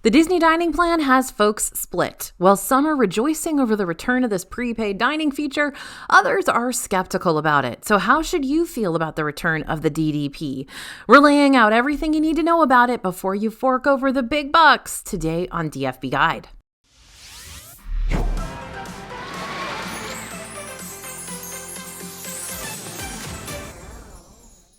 The Disney dining plan has folks split. While some are rejoicing over the return of this prepaid dining feature, others are skeptical about it. So how should you feel about the return of the DDP? We're laying out everything you need to know about it before you fork over the big bucks today on DFB Guide.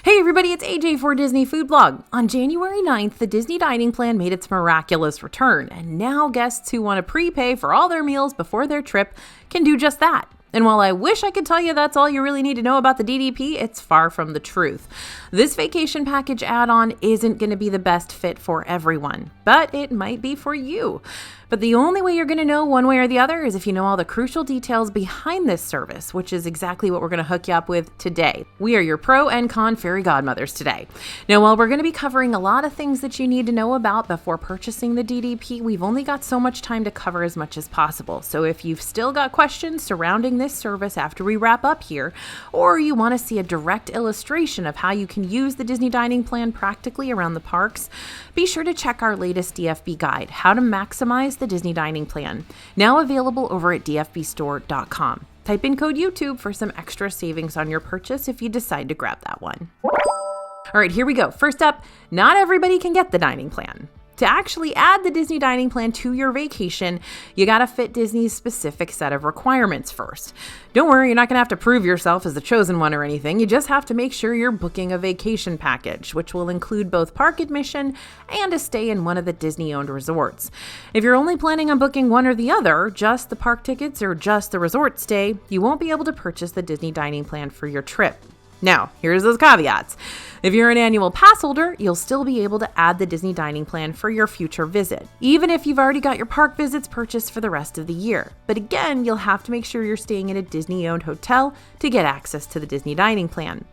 Hey everybody, it's AJ for Disney Food Blog. On January 9th, the Disney dining plan made its miraculous return, and now guests who want to prepay for all their meals before their trip can do just that. And while I wish I could tell you that's all you really need to know about the DDP, it's far from the truth. This vacation package add-on isn't going to be the best fit for everyone, but it might be for you. But the only way you're going to know one way or the other is if you know all the crucial details behind this service, which is exactly what we're going to hook you up with today. We are your pro and con fairy godmothers today. Now, while we're going to be covering a lot of things that you need to know about before purchasing the DDP, we've only got so much time to cover as much as possible. So if you've still got questions surrounding this service after we wrap up here, or you want to see a direct illustration of how you can use the Disney dining plan practically around the parks, be sure to check our latest DFB guide, How to Maximize the Disney Dining Plan, now available over at dfbstore.com. Type in code YouTube for some extra savings on your purchase if you decide to grab that one. All right, here we go. First up, not everybody can get the dining plan. To actually add the Disney dining plan to your vacation, you gotta fit Disney's specific set of requirements first. Don't worry, you're not gonna have to prove yourself as the chosen one or anything. You just have to make sure you're booking a vacation package, which will include both park admission and a stay in one of the Disney-owned resorts. If you're only planning on booking one or the other, just the park tickets or just the resort stay, you won't be able to purchase the Disney dining plan for your trip. Now, here's those caveats. If you're an annual pass holder, you'll still be able to add the Disney dining plan for your future visit, even if you've already got your park visits purchased for the rest of the year. But again, you'll have to make sure you're staying in a Disney-owned hotel to get access to the Disney dining plan.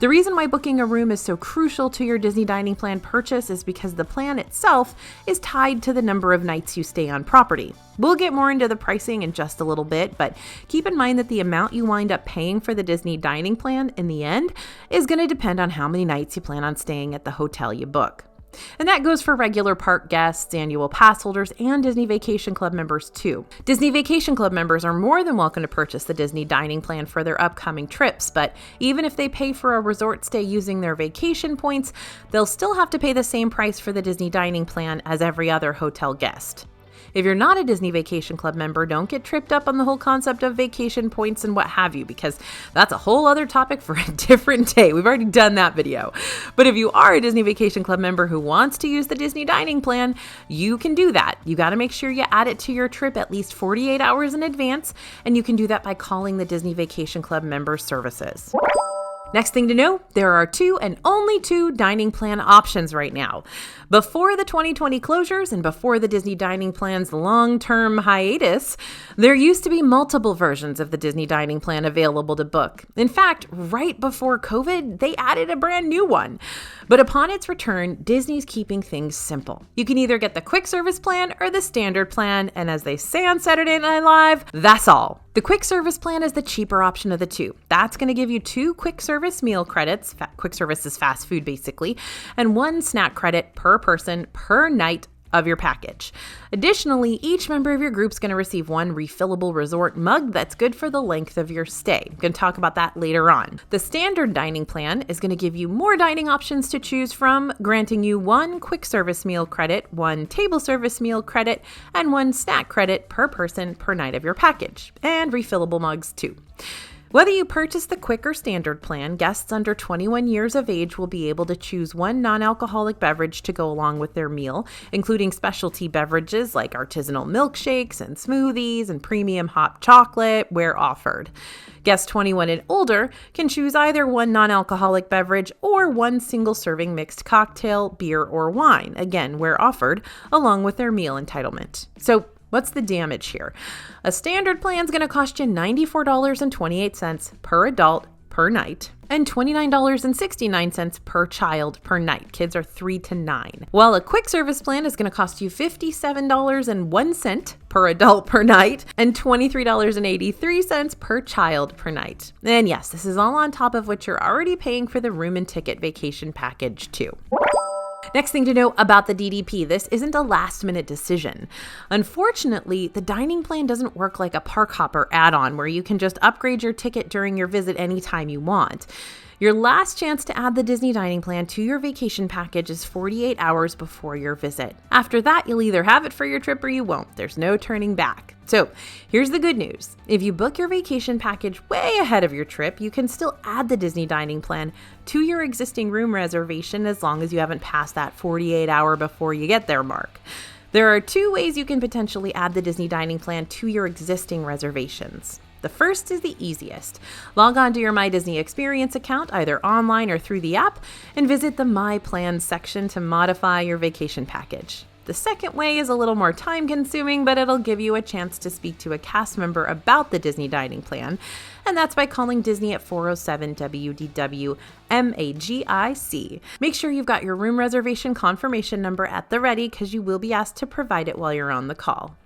The reason why booking a room is so crucial to your Disney dining plan purchase is because the plan itself is tied to the number of nights you stay on property. We'll get more into the pricing in just a little bit, but keep in mind that the amount you wind up paying for the Disney dining plan in the end is going to depend on how many nights you plan on staying at the hotel you book. And that goes for regular park guests, annual pass holders, and Disney Vacation Club members too. Disney Vacation Club members are more than welcome to purchase the Disney dining plan for their upcoming trips, but even if they pay for a resort stay using their vacation points, they'll still have to pay the same price for the Disney dining plan as every other hotel guest. If you're not a Disney Vacation Club member, don't get tripped up on the whole concept of vacation points and what have you, because that's a whole other topic for a different day. We've already done that video. But if you are a Disney Vacation Club member who wants to use the Disney dining plan, you can do that. You got to make sure you add it to your trip at least 48 hours in advance, and you can do that by calling the Disney Vacation Club member services. Next thing to know, there are 2 and only 2 dining plan options right now. Before the 2020 closures and before the Disney dining plan's long-term hiatus, there used to be multiple versions of the Disney dining plan available to book. In fact, right before COVID, they added a brand new one. But upon its return, Disney's keeping things simple. You can either get the quick service plan or the standard plan, and as they say on Saturday Night Live, that's all. The quick service plan is the cheaper option of the 2. That's going to give you 2 quick service meal credits, quick service is fast food basically, and 1 snack credit per person per night of your package. Additionally, each member of your group is going to receive 1 refillable resort mug that's good for the length of your stay. I'm going to talk about that later on. The standard dining plan is going to give you more dining options to choose from, granting you 1 quick service meal credit, 1 table service meal credit, and 1 snack credit per person per night of your package, and refillable mugs too. Whether you purchase the quick or standard plan, guests under 21 years of age will be able to choose 1 non-alcoholic beverage to go along with their meal, including specialty beverages like artisanal milkshakes and smoothies and premium hot chocolate where offered. Guests 21 and older can choose either 1 non-alcoholic beverage or 1 single-serving mixed cocktail, beer, or wine, again, where offered, along with their meal entitlement. So, what's the damage here? A standard plan is going to cost you $94.28 per adult per night and $29.69 per child per night. Kids are 3 to 9. While a quick service plan is going to cost you $57.01 per adult per night and $23.83 per child per night. And yes, this is all on top of what you're already paying for the room and ticket vacation package too. Next thing to know about the DDP, this isn't a last-minute decision. Unfortunately, the dining plan doesn't work like a park hopper add-on where you can just upgrade your ticket during your visit anytime you want. Your last chance to add the Disney dining plan to your vacation package is 48 hours before your visit. After that, you'll either have it for your trip or you won't. There's no turning back. So here's the good news. If you book your vacation package way ahead of your trip, you can still add the Disney dining plan to your existing room reservation as long as you haven't passed that 48-hour before you get there mark. There are two ways you can potentially add the Disney dining plan to your existing reservations. The first is the easiest. Log on to your My Disney Experience account, either online or through the app, and visit the My Plans section to modify your vacation package. The second way is a little more time-consuming, but it'll give you a chance to speak to a cast member about the Disney dining plan, and that's by calling Disney at 407-WDW-MAGIC. Make sure you've got your room reservation confirmation number at the ready because you will be asked to provide it while you're on the call.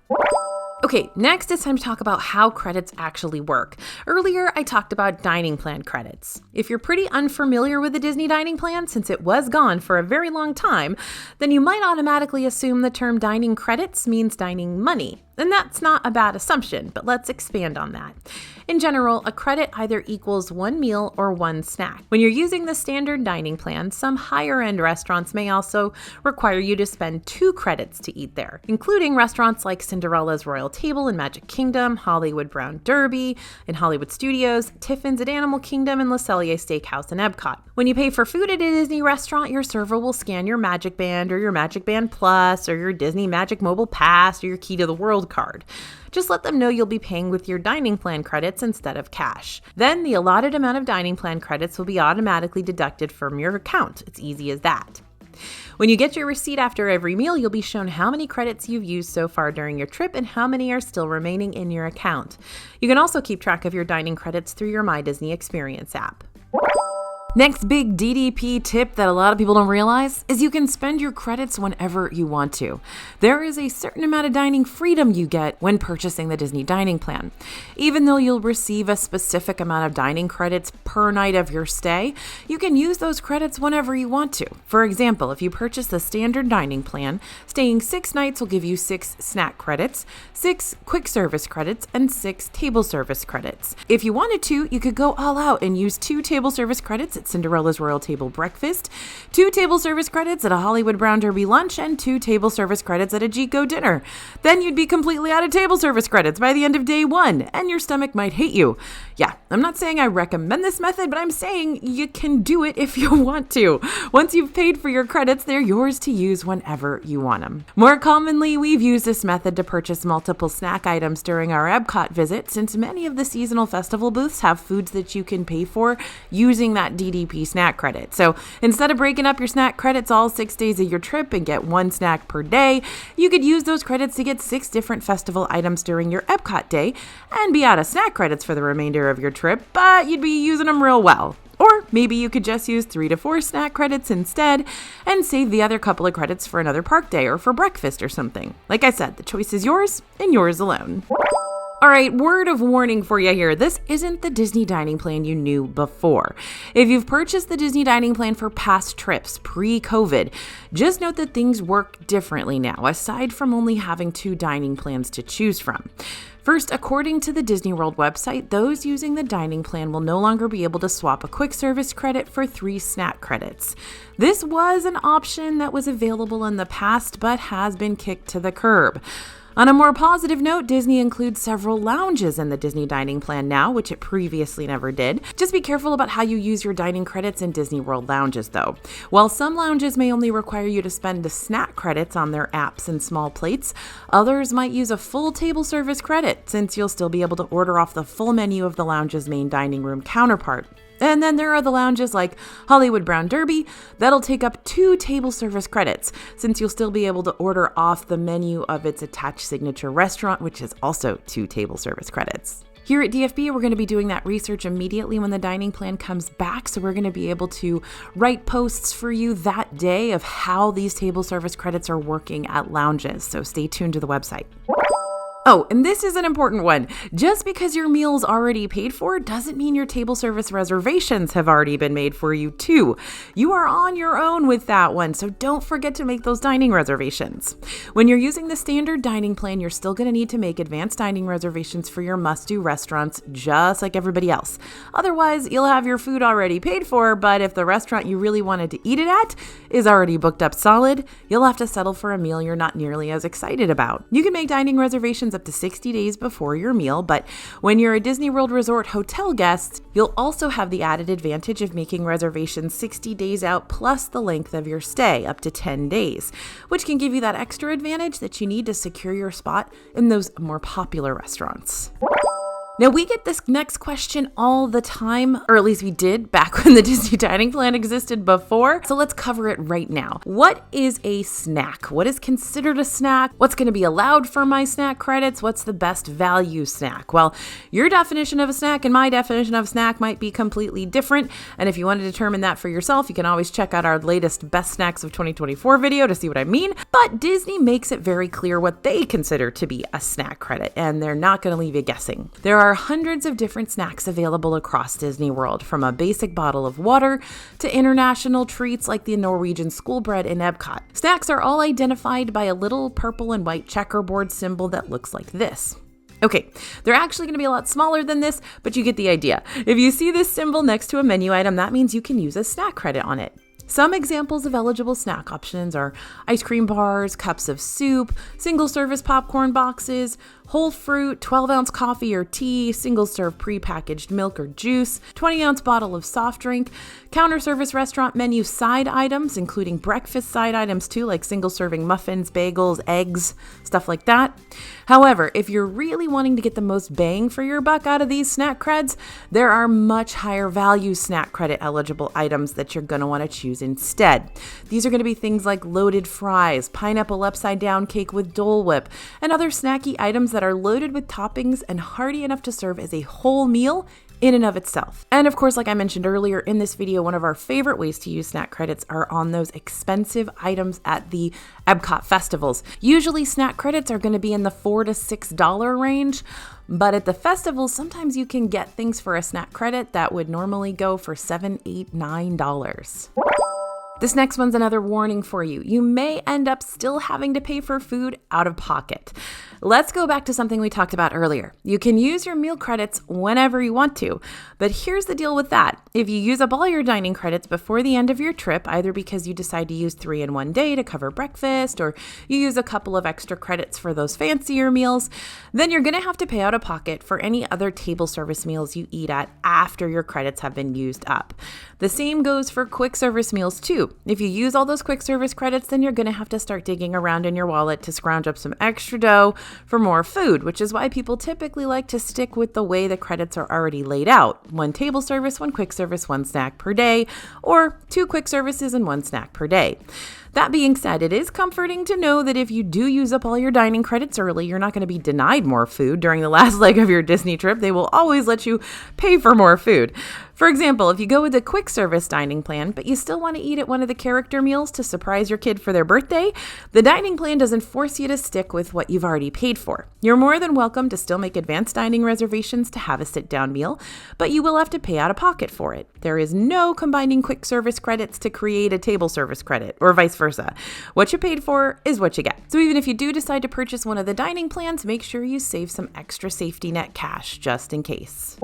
Okay, next it's time to talk about how credits actually work. Earlier, I talked about dining plan credits. If you're pretty unfamiliar with the Disney dining plan, since it was gone for a very long time, then you might automatically assume the term dining credits means dining money. And that's not a bad assumption, but let's expand on that. In general, a credit either equals one meal or one snack. When you're using the standard dining plan, some higher-end restaurants may also require you to spend 2 credits to eat there, including restaurants like Cinderella's Royal Table in Magic Kingdom, Hollywood Brown Derby in Hollywood Studios, Tiffin's at Animal Kingdom, and Le Cellier Steakhouse in Epcot. When you pay for food at a Disney restaurant, your server will scan your Magic Band or your Magic Band Plus or your Disney Magic Mobile Pass or your Key to the World card. Just let them know you'll be paying with your dining plan credits instead of cash. Then the allotted amount of dining plan credits will be automatically deducted from your account. It's easy as that. When you get your receipt after every meal, you'll be shown how many credits you've used so far during your trip and how many are still remaining in your account. You can also keep track of your dining credits through your My Disney Experience app. Next big DDP tip that a lot of people don't realize is you can spend your credits whenever you want to. There is a certain amount of dining freedom you get when purchasing the Disney dining plan. Even though you'll receive a specific amount of dining credits per night of your stay, you can use those credits whenever you want to. For example, if you purchase the standard dining plan, staying 6 nights will give you 6 snack credits, 6 quick service credits, and 6 table service credits. If you wanted to, you could go all out and use 2 table service credits at Cinderella's Royal Table breakfast, 2 table service credits at a Hollywood Brown Derby lunch, and 2 table service credits at a Jico dinner. Then you'd be completely out of table service credits by the end of day 1, and your stomach might hate you. Yeah, I'm not saying I recommend this method, but I'm saying you can do it if you want to. Once you've paid for your credits, they're yours to use whenever you want them. More commonly, we've used this method to purchase multiple snack items during our Epcot visit, since many of the seasonal festival booths have foods that you can pay for using that DDP snack credit. So instead of breaking up your snack credits all 6 days of your trip and get 1 snack per day, you could use those credits to get 6 different festival items during your Epcot day and be out of snack credits for the remainder of your trip, but you'd be using them real well. Or maybe you could just use 3 to 4 snack credits instead and save the other couple of credits for another park day or for breakfast or something. Like I said, the choice is yours and yours alone. All right, word of warning for you here. This isn't the Disney dining plan you knew before. If you've purchased the Disney dining plan for past trips, pre-COVID, just note that things work differently now, aside from only having 2 dining plans to choose from. First, according to the Disney World website, those using the dining plan will no longer be able to swap a quick service credit for 3 snack credits. This was an option that was available in the past, but has been kicked to the curb. On a more positive note, Disney includes several lounges in the Disney dining plan now, which it previously never did. Just be careful about how you use your dining credits in Disney World lounges, though. While some lounges may only require you to spend the snack credits on their apps and small plates, others might use a full table service credit, since you'll still be able to order off the full menu of the lounge's main dining room counterpart. And then there are the lounges like Hollywood Brown Derby that'll take up 2 table service credits, since you'll still be able to order off the menu of its attached signature restaurant, which is also 2 table service credits. Here at DFB, we're going to be doing that research immediately when the dining plan comes back, so we're going to be able to write posts for you that day of how these table service credits are working at lounges, so stay tuned to the website. Oh, and this is an important one. Just because your meal's already paid for doesn't mean your table service reservations have already been made for you too. You are on your own with that one, so don't forget to make those dining reservations. When you're using the standard dining plan, you're still going to need to make advanced dining reservations for your must-do restaurants, just like everybody else. Otherwise, you'll have your food already paid for, but if the restaurant you really wanted to eat it at is already booked up solid, you'll have to settle for a meal you're not nearly as excited about. You can make dining reservations up to 60 days before your meal, but when you're a Disney World Resort hotel guest, you'll also have the added advantage of making reservations 60 days out plus the length of your stay, up to 10 days, which can give you that extra advantage that you need to secure your spot in those more popular restaurants. Now, we get this next question all the time, or at least we did back when the Disney Dining Plan existed before. So let's cover it right now. What is a snack? What is considered a snack? What's going to be allowed for my snack credits? What's the best value snack? Well, your definition of a snack and my definition of a snack might be completely different. And if you want to determine that for yourself, you can always check out our latest Best Snacks of 2024 video to see what I mean. But Disney makes it very clear what they consider to be a snack credit, and they're not going to leave you guessing. There are hundreds of different snacks available across Disney World, from a basic bottle of water to international treats like the Norwegian school bread in Epcot. Snacks are all identified by a little purple and white checkerboard symbol that looks like this. Okay, they're actually going to be a lot smaller than this, but you get the idea. If you see this symbol next to a menu item, that means you can use a snack credit on it. Some examples of eligible snack options are ice cream bars, cups of soup, single-service popcorn boxes, whole fruit, 12-ounce coffee or tea, single-serve prepackaged milk or juice, 20-ounce bottle of soft drink, counter-service restaurant menu side items, including breakfast side items too, like single-serving muffins, bagels, eggs, stuff like that. However, if you're really wanting to get the most bang for your buck out of these snack creds, there are much higher value snack credit eligible items that you're going to want to choose instead. These are going to be things like loaded fries, pineapple upside down cake with Dole Whip, and other snacky items that are loaded with toppings and hearty enough to serve as a whole meal in and of itself. And of course, like I mentioned earlier in this video, one of our favorite ways to use snack credits are on those expensive items at the Epcot festivals. Usually snack credits are going to be in the $4 to $6 range, but at the festivals, sometimes you can get things for a snack credit that would normally go for $7, $8, $9. This next one's another warning for you. You may end up still having to pay for food out of pocket. Let's go back to something we talked about earlier. You can use your meal credits whenever you want to, but here's the deal with that. If you use up all your dining credits before the end of your trip, either because you decide to use 3 in one day to cover breakfast, or you use a couple of extra credits for those fancier meals, then you're going to have to pay out of pocket for any other table service meals you eat at after your credits have been used up. The same goes for quick service meals too. If you use all those quick service credits, then you're going to have to start digging around in your wallet to scrounge up some extra dough for more food, which is why people typically like to stick with the way the credits are already laid out. 1 table service, 1 quick service, 1 snack per day, or 2 quick services and 1 snack per day. That being said, it is comforting to know that if you do use up all your dining credits early, you're not going to be denied more food during the last leg of your Disney trip. They will always let you pay for more food. For example, if you go with a quick service dining plan, but you still want to eat at one of the character meals to surprise your kid for their birthday, the dining plan doesn't force you to stick with what you've already paid for. You're more than welcome to still make advanced dining reservations to have a sit-down meal, but you will have to pay out of pocket for it. There is no combining quick service credits to create a table service credit, or vice versa. What you paid for is what you get. So even if you do decide to purchase one of the dining plans, make sure you save some extra safety net cash just in case.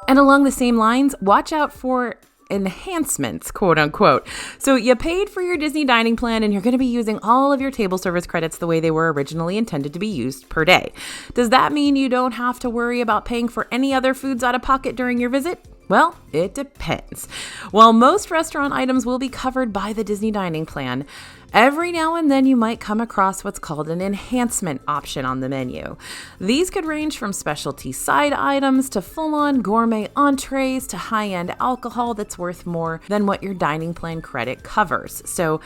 And along the same lines, watch out for enhancements, quote unquote. So you paid for your Disney dining plan and you're going to be using all of your table service credits the way they were originally intended to be used per day. Does that mean you don't have to worry about paying for any other foods out of pocket during your visit? Well, it depends. While most restaurant items will be covered by the Disney dining plan, every now and then you might come across what's called an enhancement option on the menu. These could range from specialty side items to full-on gourmet entrees to high-end alcohol that's worth more than what your dining plan credit covers. So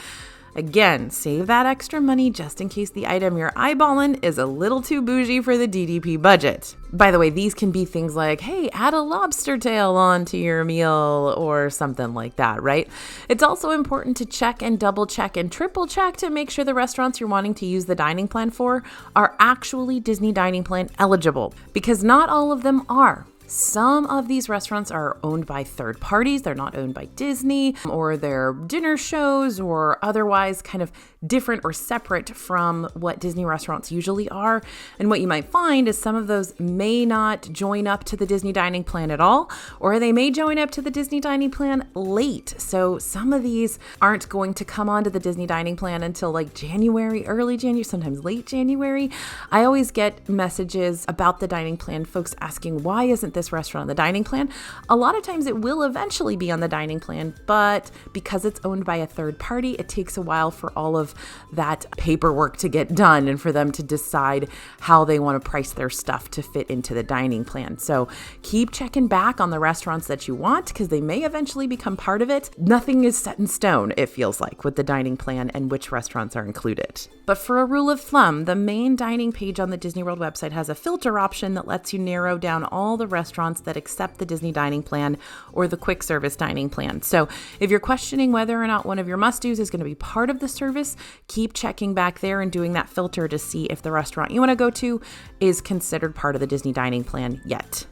Again, save that extra money just in case the item you're eyeballing is a little too bougie for the DDP budget. By the way, these can be things like, hey, add a lobster tail onto your meal or something like that, right? It's also important to check and double check and triple check to make sure the restaurants you're wanting to use the dining plan for are actually Disney Dining Plan eligible, because not all of them are. Some of these restaurants are owned by third parties. They're not owned by Disney, or they're dinner shows or otherwise kind of different or separate from what Disney restaurants usually are. And what you might find is some of those may not join up to the Disney Dining Plan at all, or they may join up to the Disney Dining Plan late. So some of these aren't going to come onto the Disney Dining Plan until like January, early January, sometimes late January. I always get messages about the dining plan, folks asking, why isn't this restaurant on the dining plan? A lot of times it will eventually be on the dining plan, but because it's owned by a third party, it takes a while for all of that paperwork to get done and for them to decide how they want to price their stuff to fit into the dining plan. So keep checking back on the restaurants that you want, because they may eventually become part of it. Nothing is set in stone, it feels like, with the dining plan and which restaurants are included. But for a rule of thumb, the main dining page on the Disney World website has a filter option that lets you narrow down all the restaurants that accept the Disney Dining Plan or the quick service dining plan. So if you're questioning whether or not one of your must-dos is going to be part of the service, keep checking back there and doing that filter to see if the restaurant you want to go to is considered part of the Disney Dining Plan yet.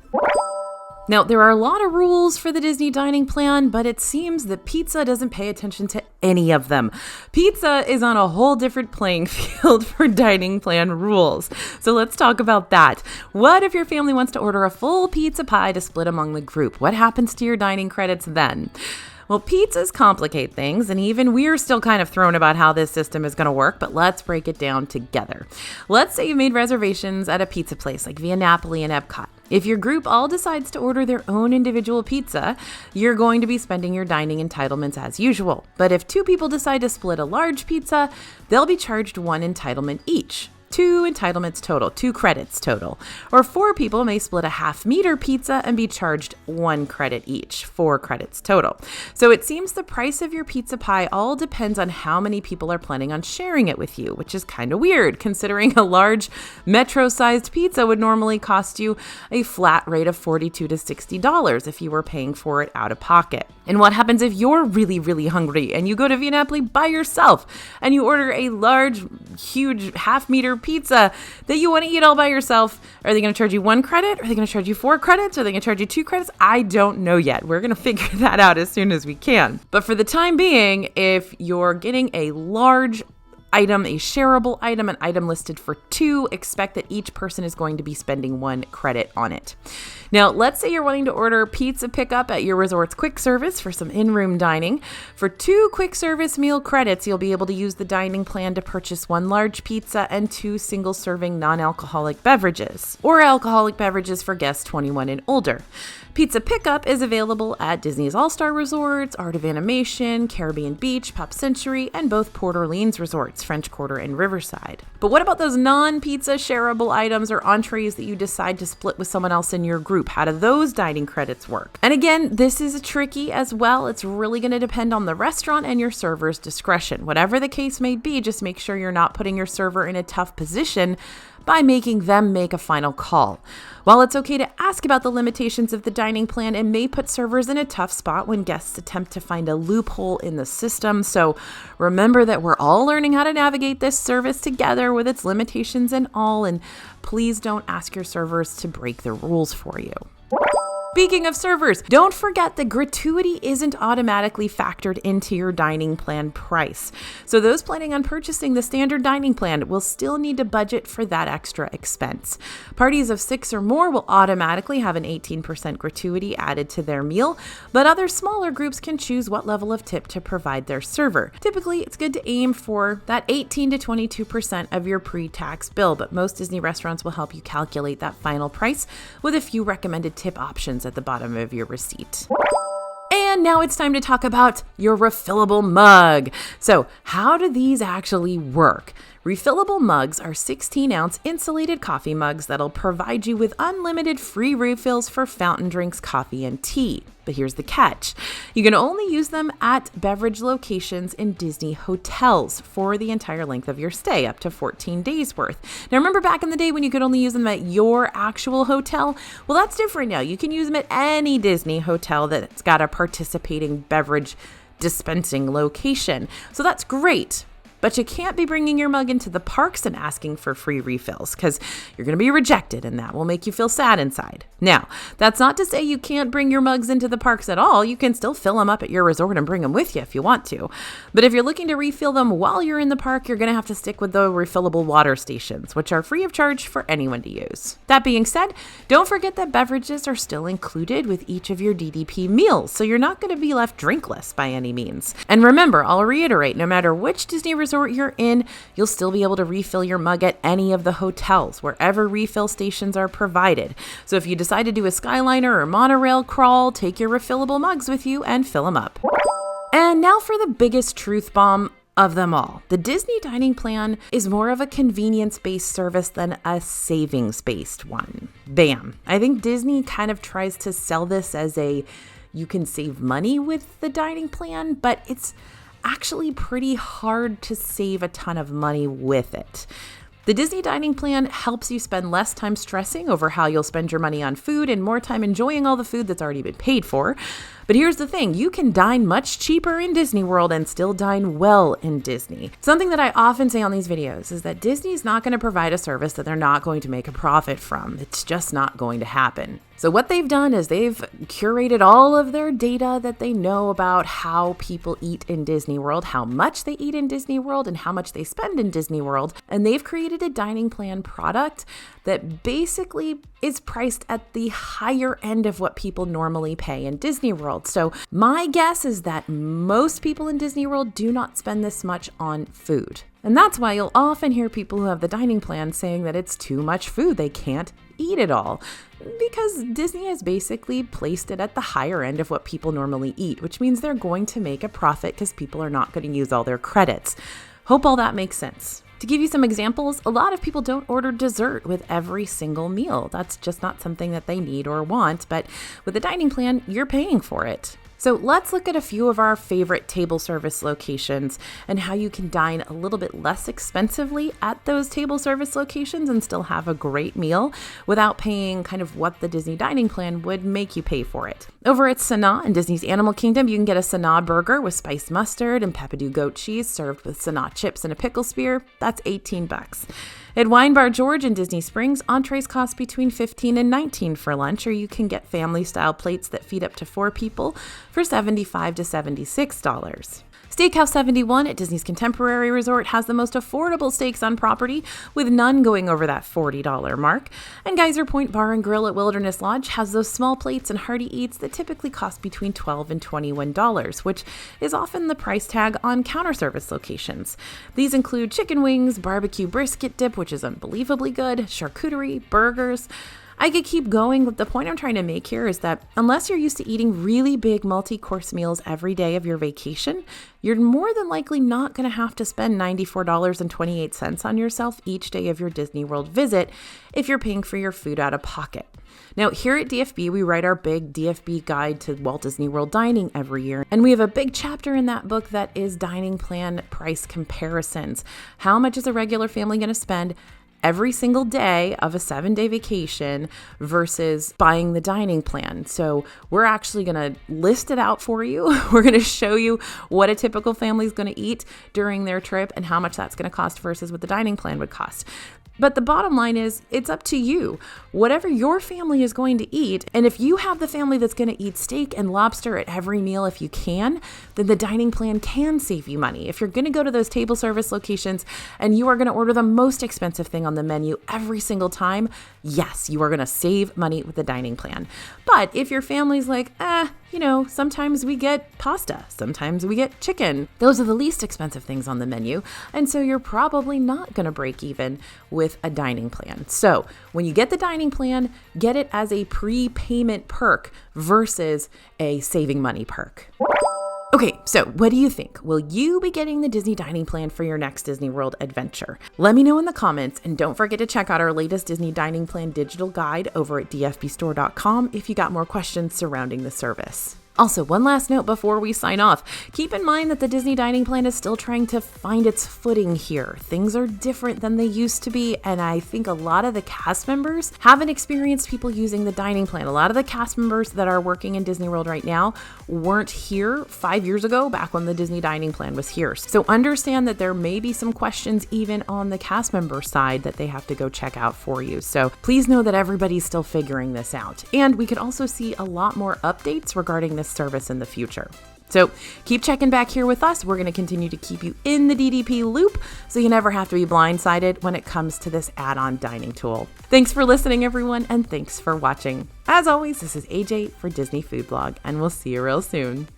Now, there are a lot of rules for the Disney Dining Plan, but it seems that pizza doesn't pay attention to any of them. Pizza is on a whole different playing field for dining plan rules. So let's talk about that. What if your family wants to order a full pizza pie to split among the group? What happens to your dining credits then? Well, pizzas complicate things, and even we're still kind of thrown about how this system is going to work, but let's break it down together. Let's say you made reservations at a pizza place like Via Napoli and Epcot. If your group all decides to order their own individual pizza, you're going to be spending your dining entitlements as usual. But if 2 people decide to split a large pizza, they'll be charged 1 entitlement each. 2 entitlements total, 2 credits total. Or 4 people may split a half-meter pizza and be charged 1 credit each, 4 credits total. So it seems the price of your pizza pie all depends on how many people are planning on sharing it with you, which is kind of weird considering a large metro-sized pizza would normally cost you a flat rate of $42 to $60 if you were paying for it out of pocket. And what happens if you're really, really hungry and you go to Via Napoli by yourself and you order a large, huge half-meter pizza that you want to eat all by yourself? Are they going to charge you 1 credit? Are they going to charge you 4 credits? Are they going to charge you 2 credits? I don't know yet. We're going to figure that out as soon as we can. But for the time being, if you're getting a large item, a shareable item, an item listed for 2, expect that each person is going to be spending 1 credit on it. Now, let's say you're wanting to order pizza pickup at your resort's quick service for some in-room dining. For 2 quick service meal credits, you'll be able to use the dining plan to purchase 1 large pizza and 2 single-serving non-alcoholic beverages, or alcoholic beverages for guests 21 and older. Pizza pickup is available at Disney's All-Star Resorts, Art of Animation, Caribbean Beach, Pop Century, and both Port Orleans resorts, French Quarter and Riverside. But what about those non-pizza shareable items or entrees that you decide to split with someone else in your group? How do those dining credits work? And again, this is tricky as well. It's really going to depend on the restaurant and your server's discretion. Whatever the case may be, just make sure you're not putting your server in a tough position by making them make a final call. While it's okay to ask about the limitations of the dining plan, it may put servers in a tough spot when guests attempt to find a loophole in the system. So remember that we're all learning how to navigate this service together with its limitations and all, and please don't ask your servers to break the rules for you. Speaking of servers, don't forget that gratuity isn't automatically factored into your dining plan price. So those planning on purchasing the standard dining plan will still need to budget for that extra expense. Parties of 6 or more will automatically have an 18% gratuity added to their meal, but other smaller groups can choose what level of tip to provide their server. Typically, it's good to aim for that 18 to 22% of your pre-tax bill, but most Disney restaurants will help you calculate that final price with a few recommended tip options at the bottom of your receipt. And now it's time to talk about your refillable mug. So how do these actually work? Refillable mugs are 16-ounce insulated coffee mugs that'll provide you with unlimited free refills for fountain drinks, coffee, and tea. But here's the catch. You can only use them at beverage locations in Disney hotels for the entire length of your stay, up to 14 days worth. Now, remember back in the day when you could only use them at your actual hotel? Well, that's different now. You can use them at any Disney hotel that's got a participating beverage dispensing location. So that's great. But you can't be bringing your mug into the parks and asking for free refills because you're going to be rejected and that will make you feel sad inside. Now, that's not to say you can't bring your mugs into the parks at all. You can still fill them up at your resort and bring them with you if you want to. But if you're looking to refill them while you're in the park, you're going to have to stick with the refillable water stations, which are free of charge for anyone to use. That being said, don't forget that beverages are still included with each of your DDP meals, so you're not going to be left drinkless by any means. And remember, I'll reiterate, no matter which Disney resort you're in, you'll still be able to refill your mug at any of the hotels, wherever refill stations are provided. So if you decide to do a Skyliner or monorail crawl, take your refillable mugs with you and fill them up. And now for the biggest truth bomb of them all. The Disney Dining Plan is more of a convenience-based service than a savings-based one. Bam. I think Disney kind of tries to sell this as you can save money with the dining plan, but it's actually pretty hard to save a ton of money with it. The Disney Dining Plan helps you spend less time stressing over how you'll spend your money on food and more time enjoying all the food that's already been paid for. But here's the thing, you can dine much cheaper in Disney World and still dine well in Disney. Something that I often say on these videos is that Disney's not going to provide a service that they're not going to make a profit from. It's just not going to happen. So what they've done is they've curated all of their data that they know about how people eat in Disney World, how much they eat in Disney World, and how much they spend in Disney World. And they've created a dining plan product that basically is priced at the higher end of what people normally pay in Disney World. So my guess is that most people in Disney World do not spend this much on food. And that's why you'll often hear people who have the dining plan saying that it's too much food. They can't eat it all because Disney has basically placed it at the higher end of what people normally eat, which means they're going to make a profit because people are not going to use all their credits. Hope all that makes sense. To give you some examples, a lot of people don't order dessert with every single meal. That's just not something that they need or want, but with a dining plan, you're paying for it. So let's look at a few of our favorite table service locations and how you can dine a little bit less expensively at those table service locations and still have a great meal without paying kind of what the Disney dining plan would make you pay for it. Over at Sanaa in Disney's Animal Kingdom, you can get a Sanaa burger with spiced mustard and peppadew goat cheese served with Sanaa chips and a pickle spear. That's $18. At Wine Bar George in Disney Springs, entrees cost between $15 and $19 for lunch, or you can get family-style plates that feed up to 4 people for $75 to $76. Steakhouse 71 at Disney's Contemporary Resort has the most affordable steaks on property, with none going over that $40 mark. And Geyser Point Bar and Grill at Wilderness Lodge has those small plates and hearty eats that typically cost between $12 and $21, which is often the price tag on counter service locations. These include chicken wings, barbecue brisket dip, which is unbelievably good, charcuterie, burgers. I could keep going, but the point I'm trying to make here is that unless you're used to eating really big multi-course meals every day of your vacation, you're more than likely not going to have to spend $94.28 on yourself each day of your Disney World visit if you're paying for your food out of pocket. Now, here at DFB, we write our big DFB guide to Walt Disney World dining every year, and we have a big chapter in that book that is dining plan price comparisons. How much is a regular family going to spend every single day of a 7-day vacation versus buying the dining plan? So we're actually going to list it out for you. We're going to show you what a typical family is going to eat during their trip and how much that's going to cost versus what the dining plan would cost. But the bottom line is, it's up to you. Whatever your family is going to eat, and if you have the family that's going to eat steak and lobster at every meal if you can, then the dining plan can save you money. If you're going to go to those table service locations and you are going to order the most expensive thing on the menu every single time, yes, you are going to save money with the dining plan. But if your family's like, sometimes we get pasta, sometimes we get chicken. Those are the least expensive things on the menu. And so you're probably not going to break even with a dining plan. So when you get the dining plan, get it as a prepayment perk versus a saving money perk. Okay, so what do you think? Will you be getting the Disney dining plan for your next Disney World adventure? Let me know in the comments, and don't forget to check out our latest Disney dining plan digital guide over at dfbstore.com if you got more questions surrounding the service. Also, one last note before we sign off. Keep in mind that the Disney dining plan is still trying to find its footing here. Things are different than they used to be, and I think a lot of the cast members haven't experienced people using the dining plan. A lot of the cast members that are working in Disney World right now weren't here 5 years ago, back when the Disney dining plan was here. So understand that there may be some questions even on the cast member side that they have to go check out for you. So please know that everybody's still figuring this out. And we could also see a lot more updates regarding this service in the future. So keep checking back here with us. We're going to continue to keep you in the DDP loop so you never have to be blindsided when it comes to this add-on dining tool. Thanks for listening, everyone, and thanks for watching. As always, this is AJ for Disney Food Blog, and we'll see you real soon.